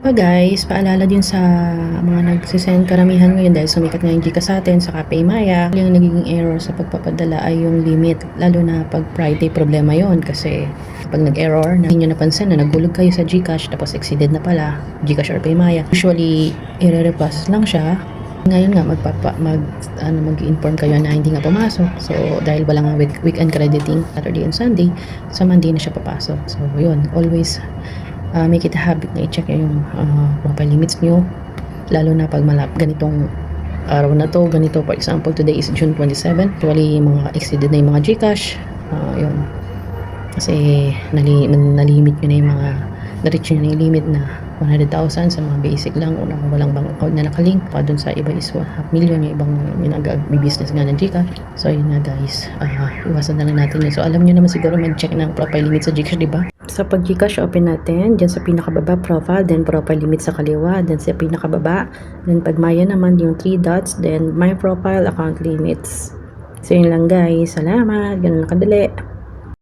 Guys, paalala din sa mga nagsisend karamihan ngayon dahil sumikat nga yung Gcash sa atin sa Paymaya. Yung nagiging error sa pagpapadala ay yung limit, lalo na pag Friday problema yon kasi pag nag-error, hindi nyo napansin na nagulog kayo sa Gcash tapos exceeded na pala, Gcash or Paymaya. Usually, i-repass lang siya. Ngayon nga mag-inform kayo na hindi nga pumasok. So dahil wala nga weekend crediting Saturday and Sunday, sa Monday na siya papasok. So yun, always make it a habit na i-check yung profile limits nyo, lalo na pag ganitong araw na to, ganito for example today is June 27, actually mga exceeded na yung mga Gcash, yun kasi nalimit nyo na yung mga na-reach nyo na yung limit na 100,000 sa mga basic lang o walang bank account na nakalink pa dun sa iba is 500,000 yung ibang may business nga ng Gcash. So yun nga guys, iwasan na lang natin yun. So alam nyo naman siguro mag-check ng profile limit sa Gcash, diba? Sa pag Gcash, open natin dyan sa pinakababa profile, then profile limit sa kaliwa, then sa pinakababa, then pag Maya naman yung 3 dots, then my profile account limits. So yun lang guys, salamat, ganun lang kadali.